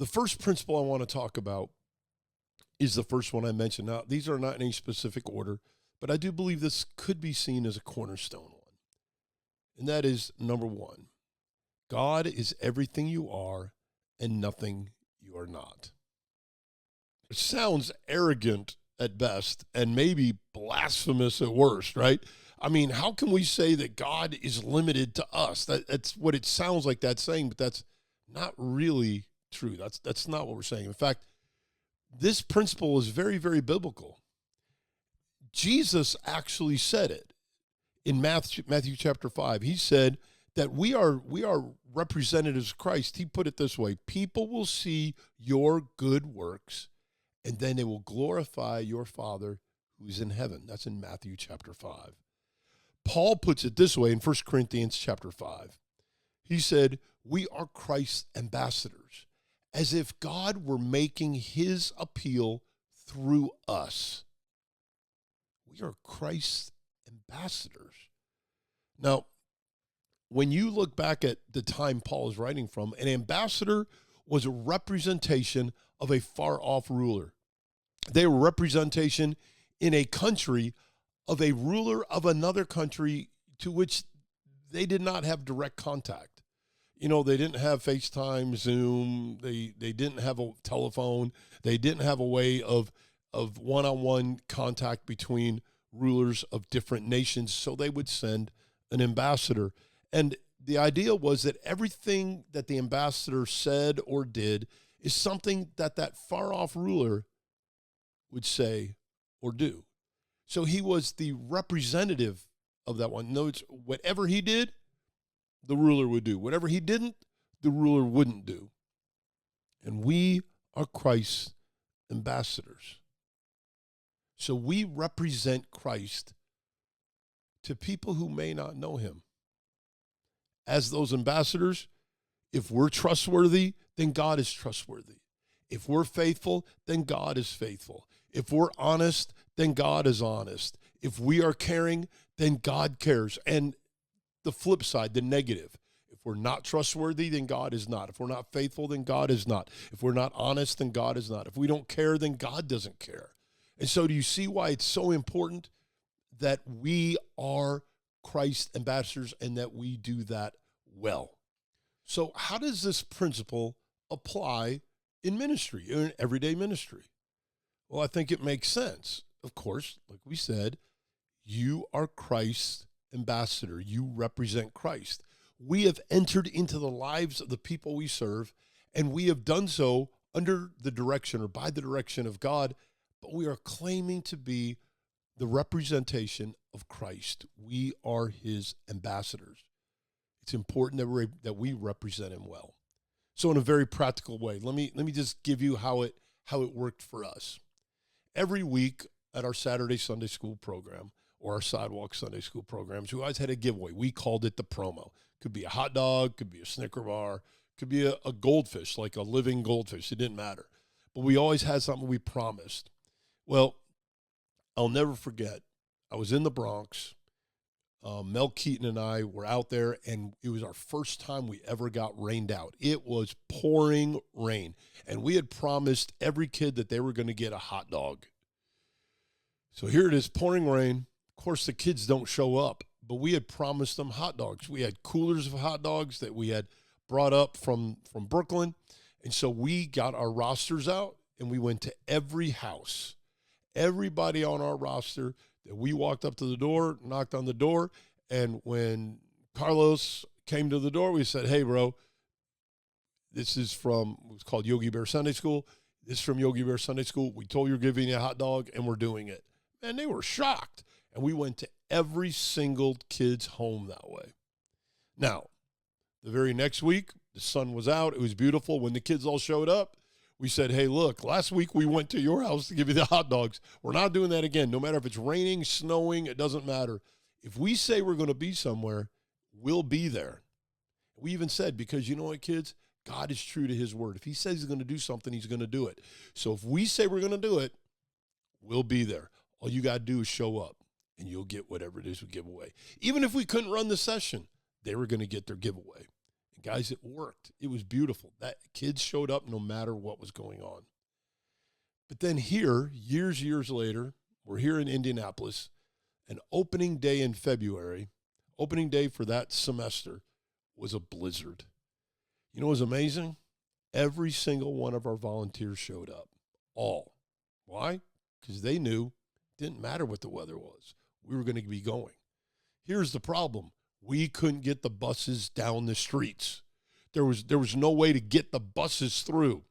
first principle I want to talk about is the first one I mentioned. Now, these are not in any specific order, but I do believe this could be seen as a cornerstone one. And that is number one, God is everything you are and nothing you are not. It sounds arrogant at best and maybe blasphemous at worst, right? I mean, how can we say that God is limited to us? That's what it sounds like that's saying, but that's not really true. That's not what we're saying. In fact, this principle is very, very biblical. Jesus actually said it in Matthew chapter 5. He said that we are representatives of Christ. He put it this way: people will see your good works, and then they will glorify your Father who's in heaven. That's in Matthew chapter 5. Paul puts it this way in 1 Corinthians chapter 5. He said, we are Christ's ambassadors, as if God were making his appeal through us. We are Christ's ambassadors. Now, when you look back at the time Paul is writing from, an ambassador was a representation of a far-off ruler. They were representation in a country of a ruler of another country to which they did not have direct contact. You know, they didn't have FaceTime, Zoom, they didn't have a telephone, they didn't have a way of one-on-one contact between rulers of different nations, so they would send an ambassador. And the idea was that everything that the ambassador said or did is something that far-off ruler would say or do. So he was the representative of that one. Notice, whatever he did, the ruler would do. Whatever he didn't, the ruler wouldn't do. And we are Christ's ambassadors. So we represent Christ to people who may not know him. As those ambassadors, if we're trustworthy, then God is trustworthy. If we're faithful, then God is faithful. If we're honest, then God is honest. If we are caring, then God cares. And the flip side, the negative, if we're not trustworthy, then God is not. If we're not faithful, then God is not. If we're not honest, then God is not. If we don't care, then God doesn't care. And so do you see why it's so important that we are Christ's ambassadors and that we do that well? So how does this principle apply in ministry, in everyday ministry? Well, I think it makes sense. Of course, like we said, you are Christ's ambassador. You represent Christ. We have entered into the lives of the people we serve, and we have done so under the direction or by the direction of God, but we are claiming to be the representation of Christ. We are his ambassadors. It's important that we represent him well. So in a very practical way, let me just give you how it worked for us. Every week at our Saturday Sunday school program or our sidewalk Sunday school programs, we always had a giveaway. We called it the promo. Could be a hot dog, could be a Snicker bar, could be a goldfish, like a living goldfish. It didn't matter. But we always had something we promised. Well, I'll never forget, I was in the Bronx. Mel Keaton and I were out there, and it was our first time we ever got rained out. It was pouring rain, and we had promised every kid that they were going to get a hot dog. So here it is, pouring rain. Of course, the kids don't show up, but we had promised them hot dogs. We had coolers of hot dogs that we had brought up from Brooklyn, and so we got our rosters out, and we went to every house. Everybody on our roster, that we walked up to the door, knocked on the door, and when Carlos came to the door, we said, hey, bro, this is from, it was called Yogi Bear Sunday School. This is from Yogi Bear Sunday School. We told you we're giving you a hot dog, and we're doing it. And they were shocked. And we went to every single kid's home that way. Now, the very next week, the sun was out. It was beautiful. When the kids all showed up, we said, hey, look, last week we went to your house to give you the hot dogs. We're not doing that again. No matter if it's raining, snowing, it doesn't matter. If we say we're going to be somewhere, we'll be there. We even said, because you know what, kids? God is true to his word. If he says he's going to do something, he's going to do it. So if we say we're going to do it, we'll be there. All you got to do is show up, and you'll get whatever it is we give away. Even if we couldn't run the session, they were going to get their giveaway. And guys, it worked. It was beautiful. That kids showed up no matter what was going on. But then here, years later, we're here in Indianapolis, and opening day in February, opening day for that semester was a blizzard. You know what was amazing? Every single one of our volunteers showed up. All. Why? Because they knew it didn't matter what the weather was. We were going to be going. Here's the problem. We couldn't get the buses down the streets. There was no way to get the buses through.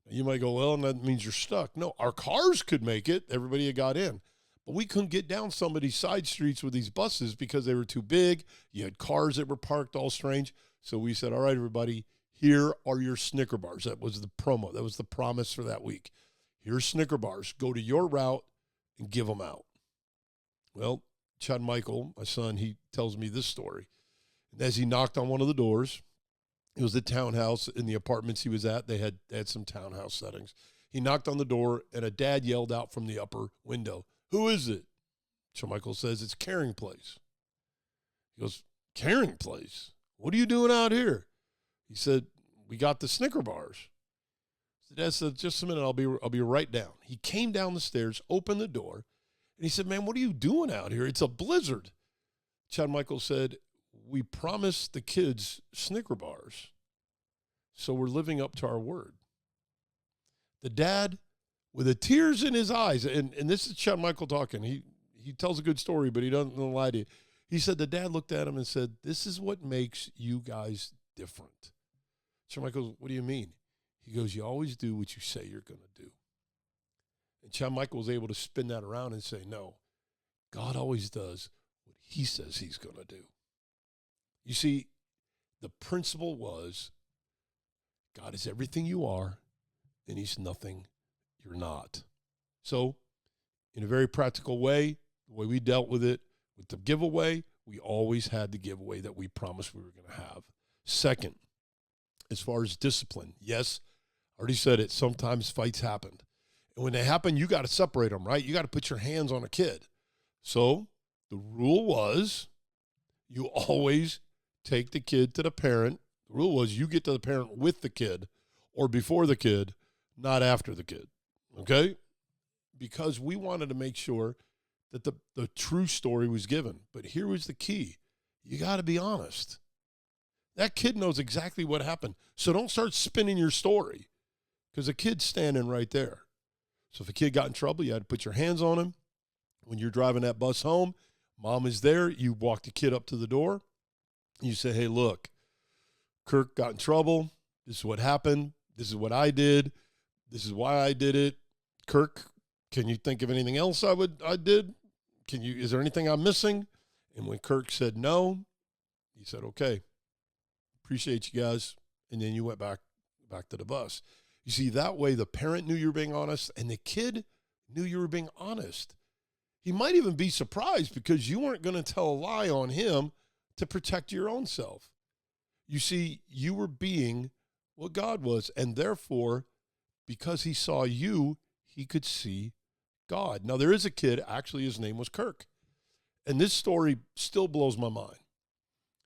You might go, well, that means you're stuck. No, our cars could make it. Everybody had got in. But we couldn't get down some of these side streets with these buses because they were too big. You had cars that were parked all strange. So we said, all right, everybody, here are your Snicker bars. That was the promo. That was the promise for that week. Here's Snicker bars. Go to your route and give them out. Well, Chad Michael, my son, he tells me this story. And as he knocked on one of the doors, it was the townhouse in the apartments he was at. They had some townhouse settings. He knocked on the door, and a dad yelled out from the upper window, "Who is it?" Chad Michael says, "It's Caring Place." He goes, "Caring Place? What are you doing out here?" He said, "We got the Snicker bars." The dad said, "Just a minute, I'll be right down." He came down the stairs, opened the door, and he said, "Man, what are you doing out here? It's a blizzard." Chad Michael said, "We promised the kids Snicker bars, so we're living up to our word." The dad, with the tears in his eyes, and this is Chad Michael talking. He tells a good story, but he doesn't lie to you. He said the dad looked at him and said, "This is what makes you guys different." Chad Michael goes, "What do you mean?" He goes, "You always do what you say you're going to do." And Chad Michael was able to spin that around and say, "No, God always does what he says he's going to do." You see, the principle was God is everything you are, and he's nothing you're not. So, in a very practical way, the way we dealt with it, with the giveaway, we always had the giveaway that we promised we were going to have. Second, as far as discipline, yes, I already said it, sometimes fights happened. And when they happen, you got to separate them, right? You got to put your hands on a kid. So, the rule was you always take the kid to the parent. The rule was you get to the parent with the kid or before the kid, not after the kid, okay? Because we wanted to make sure that the true story was given. But here was the key. You got to be honest. That kid knows exactly what happened. So don't start spinning your story because the kid's standing right there. So if a kid got in trouble, you had to put your hands on him. When you're driving that bus home, mom is there. You walk the kid up to the door. You say, "Hey, look, Kirk got in trouble. This is what happened. This is what I did. This is why I did it. Kirk, can you think of anything else I did? Is there anything I'm missing?" And when Kirk said no, he said, "Okay, appreciate you guys." And then you went back to the bus. You see, that way the parent knew you were being honest and the kid knew you were being honest. He might even be surprised because you weren't going to tell a lie on him to protect your own self. You see, you were being what God was, and therefore, because he saw you, he could see God. Now, there is a kid, actually his name was Kirk, and this story still blows my mind.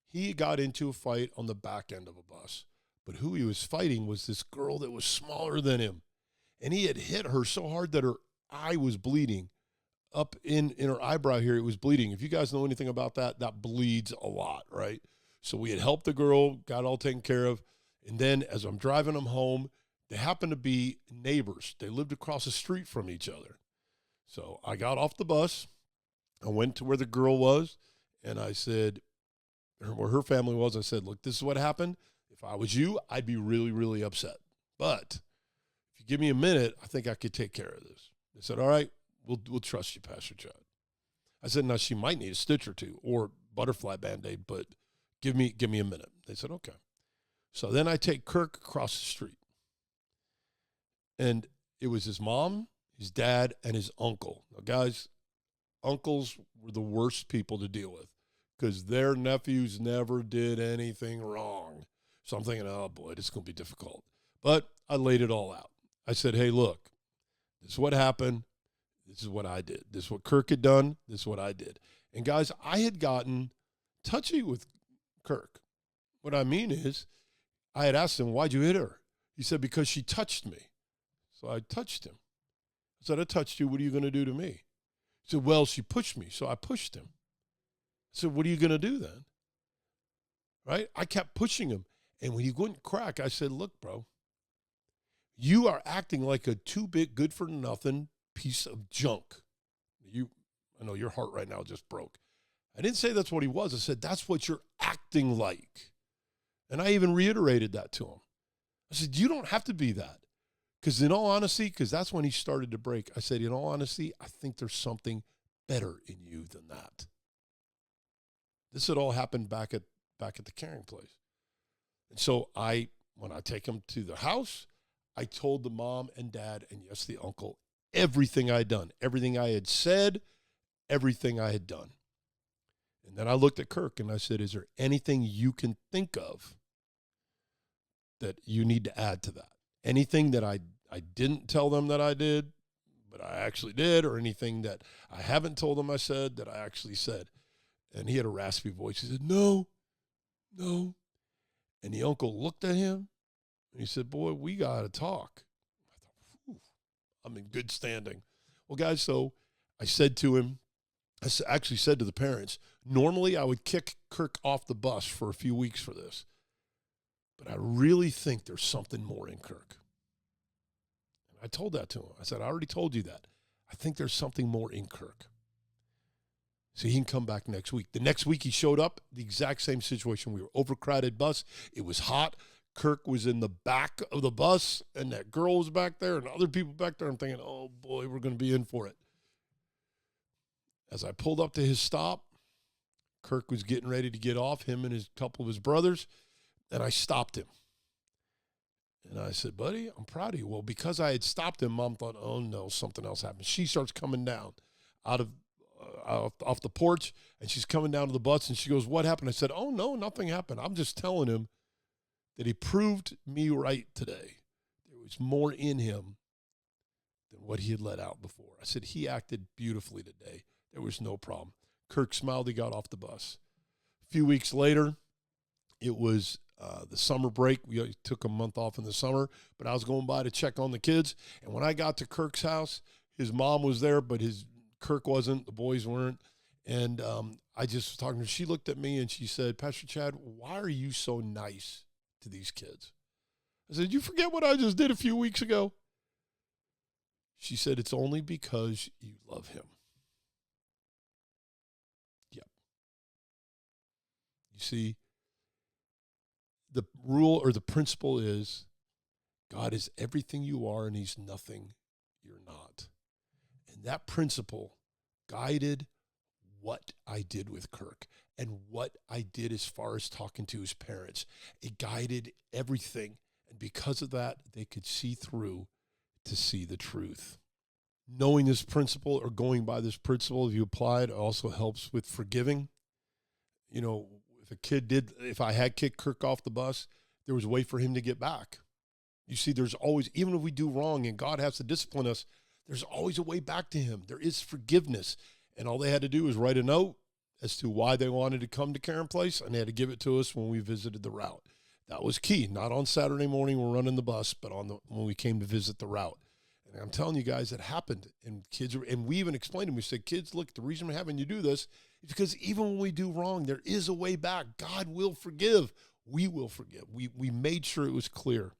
He got into a fight on the back end of a bus, but who he was fighting was this girl that was smaller than him, and he had hit her so hard that her eye was bleeding. Up in her eyebrow here, it was bleeding. If you guys know anything about that, that bleeds a lot, right? So we had helped the girl, got all taken care of. And then as I'm driving them home, they happened to be neighbors. They lived across the street from each other. So I got off the bus. I went to where the girl was, and I said, where her family was, I said, "Look, this is what happened. If I was you, I'd be really, really upset. But if you give me a minute, I think I could take care of this." They said, "All right. We'll trust you, Pastor Chad." I said, "Now, she might need a stitch or two or butterfly Band-Aid, but give me a minute." They said, "Okay." So then I take Kirk across the street. And it was his mom, his dad, and his uncle. Now, guys, uncles were the worst people to deal with because their nephews never did anything wrong. So I'm thinking, oh, boy, this is going to be difficult. But I laid it all out. I said, "Hey, look, this is what happened. This is what I did. This is what Kirk had done. This is what I did." And guys, I had gotten touchy with Kirk. What I mean is I had asked him, why'd you hit her? He said, because she touched me. So I touched him. I said, I touched you. What are you going to do to me? He said, well, she pushed me. So I pushed him. I said, what are you going to do then? Right? I kept pushing him. And when he wouldn't crack, I said, look, bro, you are acting like a too big, good for nothing piece of junk. I know your heart right now just broke. I didn't say that's what he was. I said, that's what you're acting like. And I even reiterated that to him. I said, you don't have to be that. Because in all honesty, because that's when he started to break, I said, in all honesty, I think there's something better in you than that. This had all happened back at the caring place. And so when I take him to the house, I told the mom and dad, and yes, the uncle, everything I had done, everything I had said, everything I had done. And then I looked at Kirk and I said, is there anything you can think of that you need to add to that? Anything that I didn't tell them that I did, but I actually did, or anything that I haven't told them I said that I actually said? And he had a raspy voice. He said, no. And the uncle looked at him and he said, boy, we got to talk. I thought, I'm in good standing. Well, guys, so I said to him, I actually said to the parents, normally I would kick Kirk off the bus for a few weeks for this, but I really think there's something more in Kirk. And I told that to him. I said, I already told you that. I think there's something more in Kirk. So he can come back next week. The next week he showed up, the exact same situation. We were overcrowded bus. It was hot. Kirk was in the back of the bus, and that girl was back there and other people back there. I'm thinking, oh, boy, we're going to be in for it. As I pulled up to his stop, Kirk was getting ready to get off, him and his couple of his brothers, and I stopped him. And I said, buddy, I'm proud of you. Well, because I had stopped him, Mom thought, oh, no, something else happened. She starts coming down off the porch, and she's coming down to the bus, and she goes, what happened? I said, oh, no, nothing happened. I'm just telling him that he proved me right today. There was more in him than what he had let out before. I said, he acted beautifully today. There was no problem. Kirk smiled. He got off the bus. A few weeks later, it was the summer break. We took a month off in the summer, but I was going by to check on the kids. And when I got to Kirk's house, his mom was there, but Kirk wasn't. The boys weren't. And I just was talking to her. She looked at me and she said, Pastor Chad, why are you so nice to these kids? I said, you forget what I just did a few weeks ago? She said, it's only because you love him. Yep. You see, the rule or the principle is God is everything you are and he's nothing you're not. And that principle guided what I did with Kirk and what I did as far as talking to his parents. It guided everything. And because of that, they could see through to see the truth. Knowing this principle or going by this principle, if you apply it, also helps with forgiving. You know, if I had kicked Kirk off the bus, there was a way for him to get back. You see, there's always, even if we do wrong and God has to discipline us, there's always a way back to him. There is forgiveness. And all they had to do was write a note as to why they wanted to come to Caring Place, and they had to give it to us when we visited the route. That was key. Not on Saturday morning we're running the bus, but when we came to visit the route. And I'm telling you guys, it happened. And we even explained to them, we said, kids, look, the reason we're having you do this is because even when we do wrong, there is a way back. God will forgive. We will forgive. We made sure it was clear.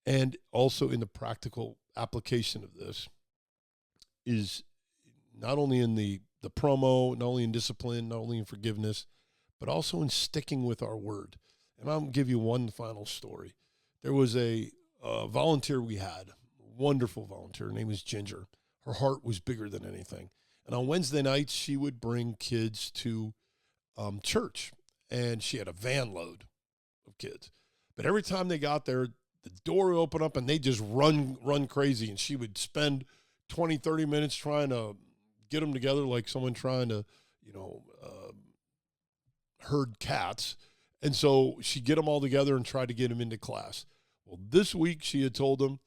And also in the practical application of this is not only in the promo, not only in discipline, not only in forgiveness, but also in sticking with our word. And I'll give you one final story. There was a volunteer we had, a wonderful volunteer. Her name was Ginger. Her heart was bigger than anything. And on Wednesday nights, she would bring kids to church. And she had a van load of kids. But every time they got there, the door would open up and they just run crazy. And she would spend 20, 30 minutes trying to get them together like someone trying to, herd cats. And so she'd get them all together and try to get them into class. Well, this week she had told them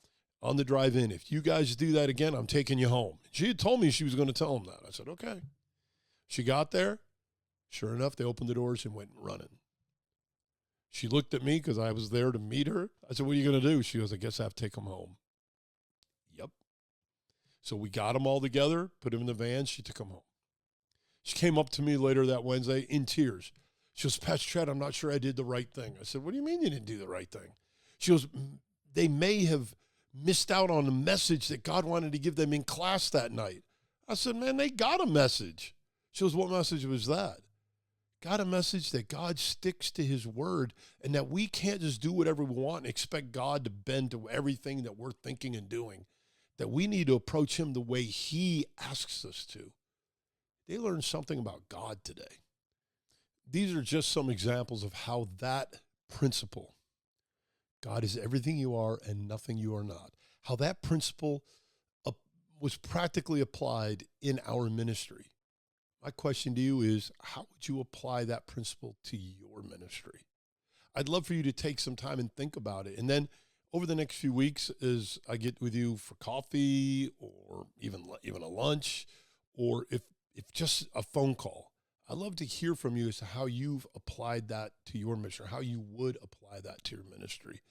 on the drive in, if you guys do that again, I'm taking you home. She had told me she was going to tell them that. I said, okay. She got there. Sure enough, they opened the doors and went running. She looked at me because I was there to meet her. I said, what are you going to do? She goes, I guess I have to take them home. Yep. So we got them all together, put them in the van. She took them home. She came up to me later that Wednesday in tears. She goes, Pastor Chad, I'm not sure I did the right thing. I said, what do you mean you didn't do the right thing? She goes, they may have missed out on the message that God wanted to give them in class that night. I said, man, they got a message. She goes, what message was that? Got a message that God sticks to his word and that we can't just do whatever we want and expect God to bend to everything that we're thinking and doing, that we need to approach him the way he asks us to. They learned something about God today. These are just some examples of how that principle, God is everything you are and nothing you are not, how that principle was practically applied in our ministry. My question to you is, how would you apply that principle to your ministry? I'd love for you to take some time and think about it. And then over the next few weeks, as I get with you for coffee or even a lunch, or if just a phone call, I'd love to hear from you as to how you've applied that to your ministry, how you would apply that to your ministry.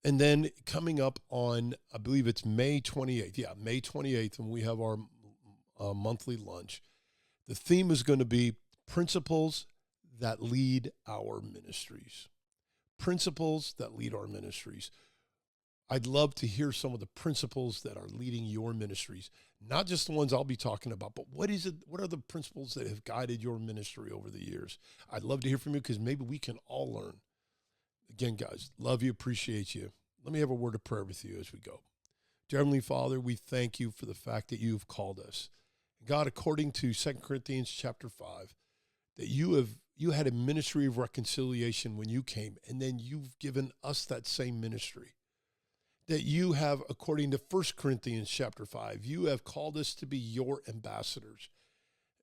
And then coming up on, I believe it's May 28th. Yeah, May 28th, when we have our monthly lunch. The theme is going to be principles that lead our ministries. Principles that lead our ministries. I'd love to hear some of the principles that are leading your ministries, not just the ones I'll be talking about, but what are the principles that have guided your ministry over the years? I'd love to hear from you because maybe we can all learn. Again, guys, love you, appreciate you. Let me have a word of prayer with you as we go. Dear Heavenly Father, we thank you for the fact that you've called us. God, according to 2 Corinthians chapter 5, that you had a ministry of reconciliation when you came, and then you've given us that same ministry. That you have, according to 1 Corinthians chapter 5, you have called us to be your ambassadors.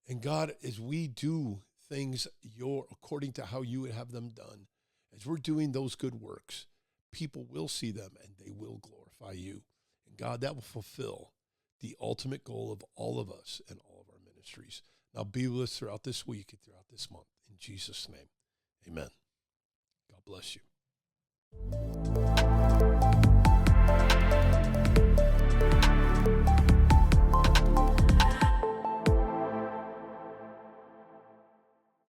And God, as we do things according to how you would have them done, as we're doing those good works, people will see them and they will glorify you. And God, that will fulfill the ultimate goal of all of us and all of our ministries. Now be with us throughout this week and throughout this month. In Jesus' name, amen. God bless you.